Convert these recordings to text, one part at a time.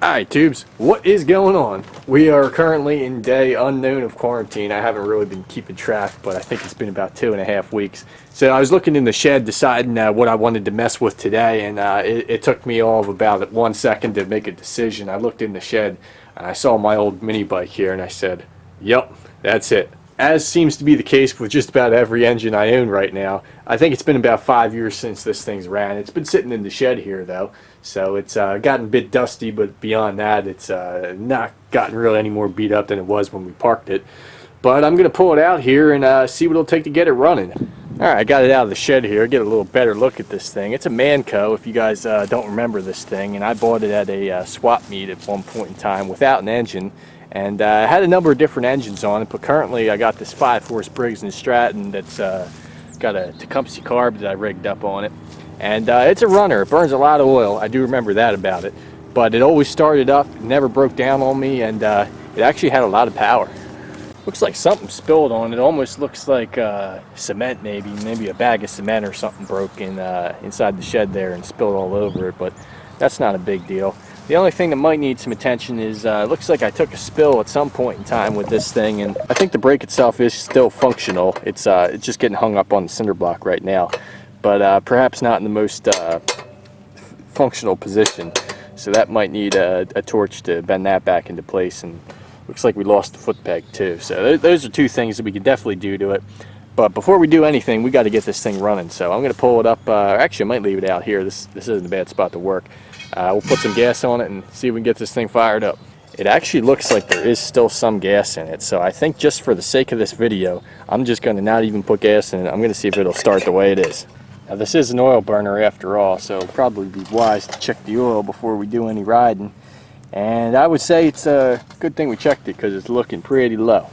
Alright, tubes, what is going on? We are currently in day unknown of quarantine. I haven't really been keeping track, but I think it's been about 2.5 weeks. So I was looking in the shed deciding what I wanted to mess with today, and it took me all of about 1 second to make a decision. I looked in the shed and I saw my old mini bike here and I said, "Yep, that's it." As seems to be the case with just about every engine I own right now. I think it's been about 5 years since this thing's ran. It's been sitting in the shed here though, so it's gotten a bit dusty, but beyond that it's not gotten really any more beat up than it was when we parked it. But I'm going to pull it out here and see what it'll take to get it running. Alright, I got it out of the shed here, get a little better look at this thing. It's a Manco, if you guys don't remember this thing, and I bought it at a swap meet at one point in time without an engine. And I had a number of different engines on it, but currently I got this 5-horse Briggs & Stratton that's got a Tecumseh carb that I rigged up on it. And it's a runner. It burns a lot of oil. I do remember that about it. But it always started up, it never broke down on me, and it actually had a lot of power. Looks like something spilled on it. Almost looks like cement, maybe a bag of cement or something broke in inside the shed there and spilled all over it, but that's not a big deal. The only thing that might need some attention is it looks like I took a spill at some point in time with this thing, and I think the brake itself is still functional. It's just getting hung up on the cinder block right now, but perhaps not in the most functional position. So that might need a torch to bend that back into place, and looks like we lost the foot peg too. So those are two things that we could definitely do to it. But before we do anything, we got to get this thing running. So I'm going to pull it up. Actually, I might leave it out here. This isn't a bad spot to work. We'll put some gas on it and see if we can get this thing fired up. It actually looks like there is still some gas in it. So I think just for the sake of this video, I'm just going to not even put gas in it. I'm going to see if it'll start the way it is. Now this is an oil burner after all, so it'll probably be wise to check the oil before we do any riding. And I would say it's a good thing we checked it because it's looking pretty low.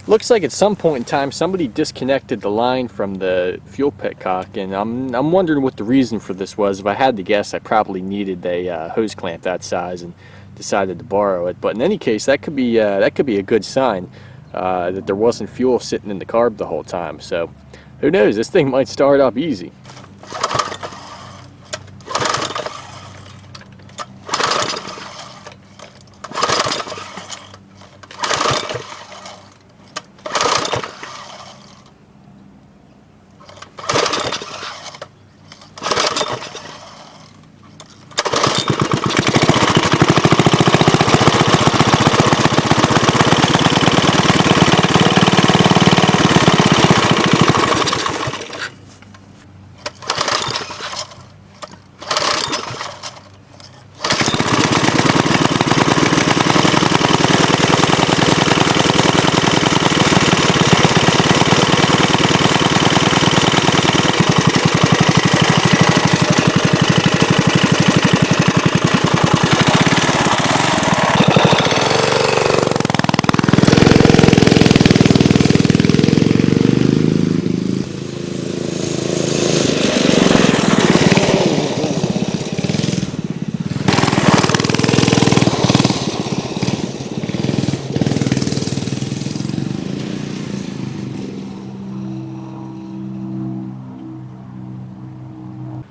Looks like at some point in time somebody disconnected the line from the fuel petcock, and I'm wondering what the reason for this was. If I had to guess, I probably needed a hose clamp that size and decided to borrow it. But in any case, that could be a good sign that there wasn't fuel sitting in the carb the whole time. So who knows? This thing might start up easy.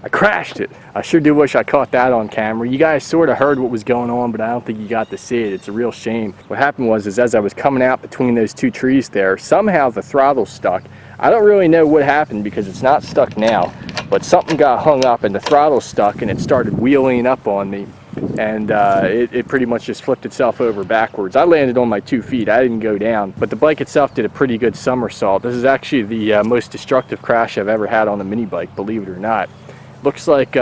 I crashed it. I sure do wish I caught that on camera. You guys sort of heard what was going on, but I don't think you got to see it. It's a real shame. What happened was as I was coming out between those two trees there, somehow the throttle stuck. I don't really know what happened because it's not stuck now, but something got hung up and the throttle stuck and it started wheeling up on me. And it pretty much just flipped itself over backwards. I landed on my 2 feet. I didn't go down, but the bike itself did a pretty good somersault. This is actually the most destructive crash I've ever had on a mini bike, believe it or not. Looks like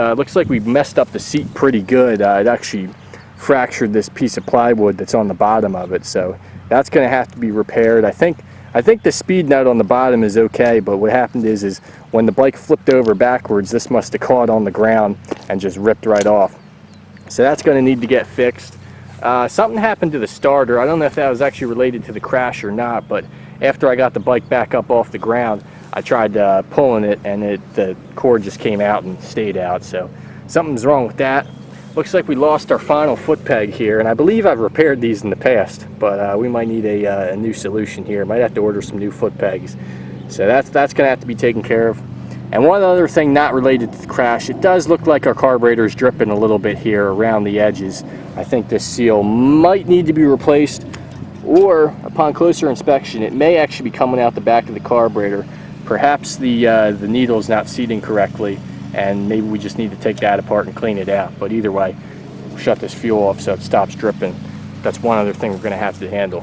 we messed up the seat pretty good. It actually fractured this piece of plywood that's on the bottom of it, so that's going to have to be repaired. I think the speed nut on the bottom is okay, but what happened is when the bike flipped over backwards, this must have caught on the ground and just ripped right off. So that's going to need to get fixed. Something happened to the starter. I don't know if that was actually related to the crash or not, but after I got the bike back up off the ground, I tried pulling it and the cord just came out and stayed out, so something's wrong with that. Looks like we lost our final foot peg here, and I believe I've repaired these in the past, but we might need a new solution here. Might have to order some new foot pegs. So that's going to have to be taken care of. And one other thing not related to the crash, it does look like our carburetor is dripping a little bit here around the edges. I think this seal might need to be replaced, or upon closer inspection, it may actually be coming out the back of the carburetor. Perhaps the needle is not seating correctly, and maybe we just need to take that apart and clean it out. But either way, shut this fuel off so it stops dripping. That's one other thing we're going to have to handle.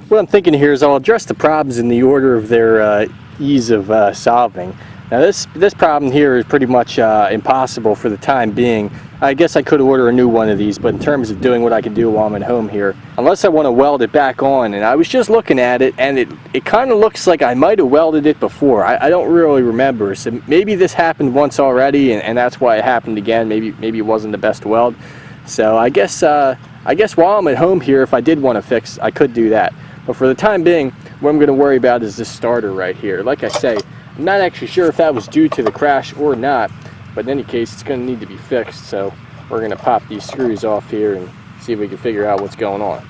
What I'm thinking here is I'll address the problems in the order of their ease of solving. Now this problem here is pretty much impossible for the time being. I guess I could order a new one of these, but in terms of doing what I can do while I'm at home here, unless I want to weld it back on, and I was just looking at it, and it kind of looks like I might have welded it before. I don't really remember, so maybe this happened once already, and that's why it happened again. Maybe it wasn't the best weld. So I guess while I'm at home here, if I did want to fix, I could do that. But for the time being, what I'm going to worry about is this starter right here. Like I say, I'm not actually sure if that was due to the crash or not, but in any case, it's going to need to be fixed. So we're going to pop these screws off here and see if we can figure out what's going on.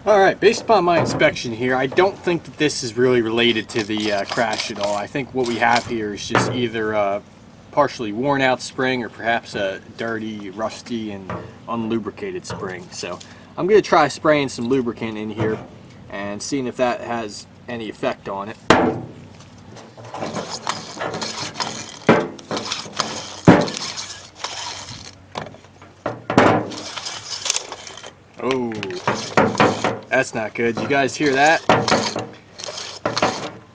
All right, based upon my inspection here, I don't think that this is really related to the crash at all. I think what we have here is just either a partially worn out spring or perhaps a dirty, rusty, and unlubricated spring. So I'm going to try spraying some lubricant in here and seeing if that has any effect on it. Oh, that's not good. You guys hear that?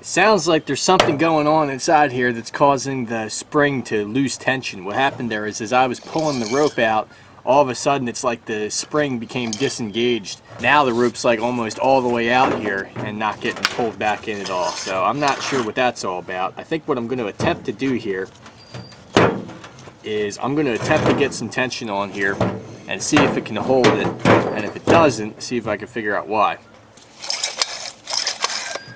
It sounds like there's something going on inside here that's causing the spring to lose tension. What happened there is as I was pulling the rope out, all of a sudden it's like the spring became disengaged. Now the rope's like almost all the way out here and not getting pulled back in at all. So I'm not sure what that's all about. I think what I'm going to attempt to do here is I'm going to attempt to get some tension on here and see if it can hold it, and if it doesn't, see if I can figure out why.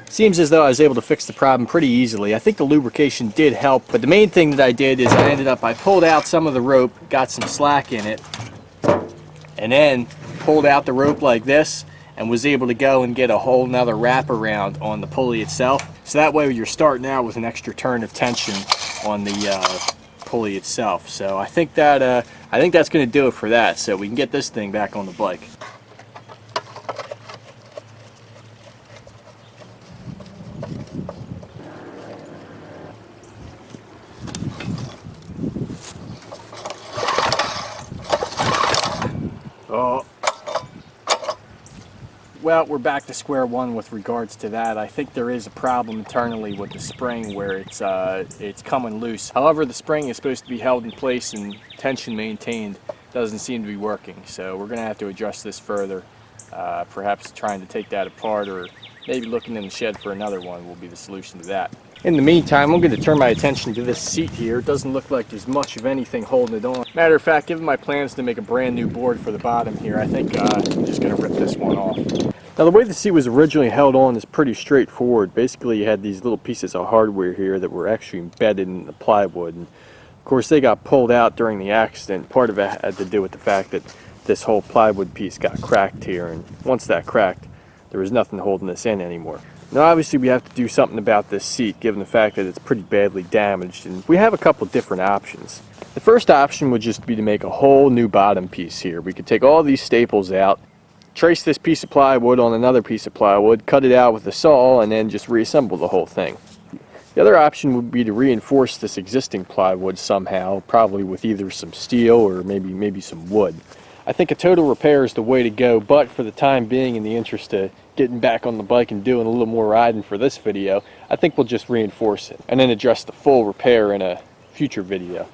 Seems as though I was able to fix the problem pretty easily. I think the lubrication did help, but the main thing that I did is I pulled out some of the rope, got some slack in it, and then pulled out the rope like this and was able to go and get a whole nother wraparound on the pulley itself. So that way you're starting out with an extra turn of tension on the pulley itself. So I think that's going to do it for that, so we can get this thing back on the bike. Oh, well, we're back to square one with regards to that. I think there is a problem internally with the spring where it's coming loose. However, the spring is supposed to be held in place and tension maintained. Doesn't seem to be working, so we're going to have to adjust this further. Perhaps trying to take that apart, or maybe looking in the shed for another one will be the solution to that. In the meantime, I'm going to turn my attention to this seat here. It doesn't look like there's much of anything holding it on. Matter of fact, given my plans to make a brand new board for the bottom here, I think I'm just going to rip this one off. Now, the way the seat was originally held on is pretty straightforward. Basically, you had these little pieces of hardware here that were actually embedded in the plywood. And of course, they got pulled out during the accident. Part of it had to do with the fact that this whole plywood piece got cracked here. And once that cracked, there was nothing holding this in anymore. Now, obviously, we have to do something about this seat, given the fact that it's pretty badly damaged. And we have a couple different options. The first option would just be to make a whole new bottom piece here. We could take all these staples out, trace this piece of plywood on another piece of plywood, cut it out with a saw, and then just reassemble the whole thing. The other option would be to reinforce this existing plywood somehow, probably with either some steel or maybe some wood. I think a total repair is the way to go, but for the time being, in the interest of getting back on the bike and doing a little more riding for this video, I think we'll just reinforce it and then address the full repair in a future video.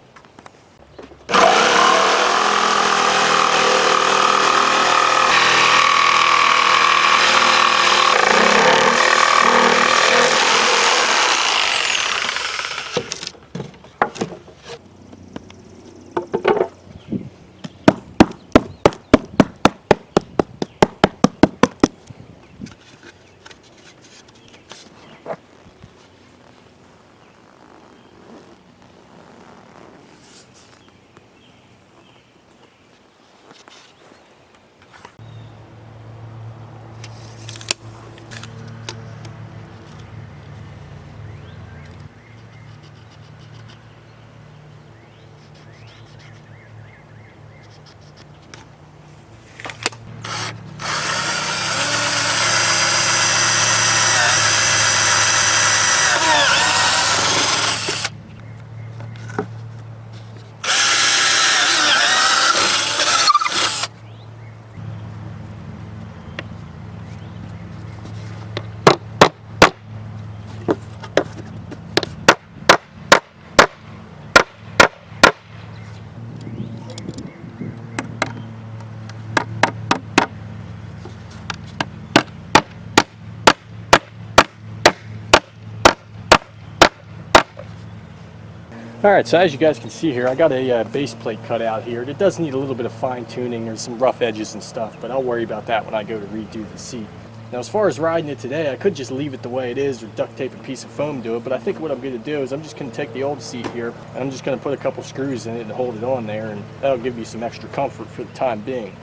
Alright, so as you guys can see here, I got a base plate cut out here. It does need a little bit of fine tuning. There's some rough edges and stuff, but I'll worry about that when I go to redo the seat. Now as far as riding it today, I could just leave it the way it is or duct tape a piece of foam to it, but I think what I'm going to do is I'm just going to take the old seat here and I'm just going to put a couple screws in it and hold it on there, and that'll give you some extra comfort for the time being.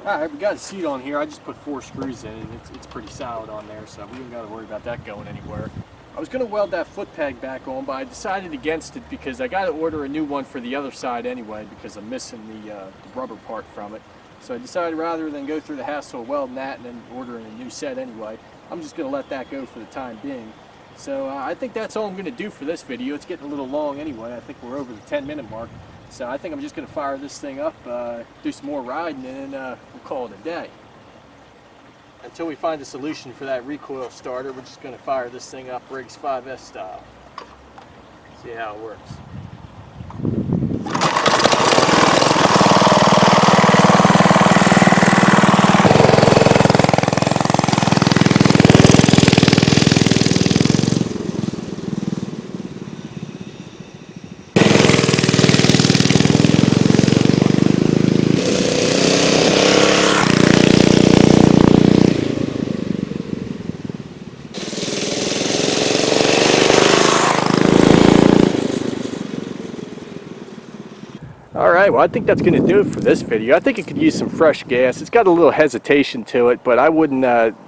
Alright, we got a seat on here. I just put 4 screws in and it's pretty solid on there, so we don't got to worry about that going anywhere. I was going to weld that foot peg back on, but I decided against it because I got to order a new one for the other side anyway because I'm missing the rubber part from it. So I decided rather than go through the hassle of welding that and then ordering a new set anyway, I'm just going to let that go for the time being. So I think that's all I'm going to do for this video. It's getting a little long anyway. I think we're over the 10-minute mark. So I think I'm just going to fire this thing up, do some more riding, and then we'll call it a day. Until we find a solution for that recoil starter, we're just going to fire this thing up Riggs 5S style. See how it works. Alright, well I think that's going to do it for this video. I think it could use some fresh gas. It's got a little hesitation to it, but I wouldn't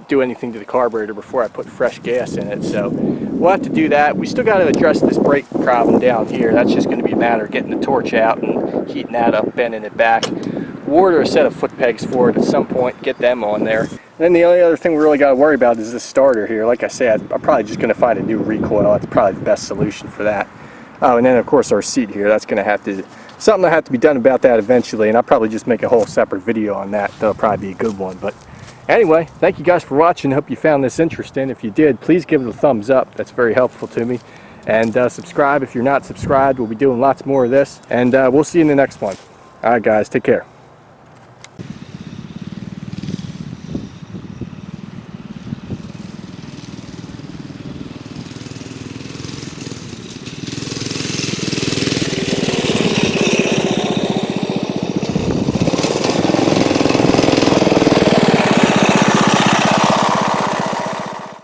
do anything to the carburetor before I put fresh gas in it. So we'll have to do that. We still got to address this brake problem down here. That's just going to be a matter of getting the torch out and heating that up, bending it back. We'll order a set of foot pegs for it at some point, get them on there. And then the only other thing we really got to worry about is this starter here. Like I said, I'm probably just going to find a new recoil. That's probably the best solution for that. Oh, and then of course our seat here, that's going to have to, something will have to be done about that eventually, and I'll probably just make a whole separate video on that. That'll probably be a good one. But anyway, thank you guys for watching. Hope you found this interesting. If you did, please give it a thumbs up. That's very helpful to me. And subscribe if you're not subscribed. We'll be doing lots more of this, and we'll see you in the next one. All right, guys, take care.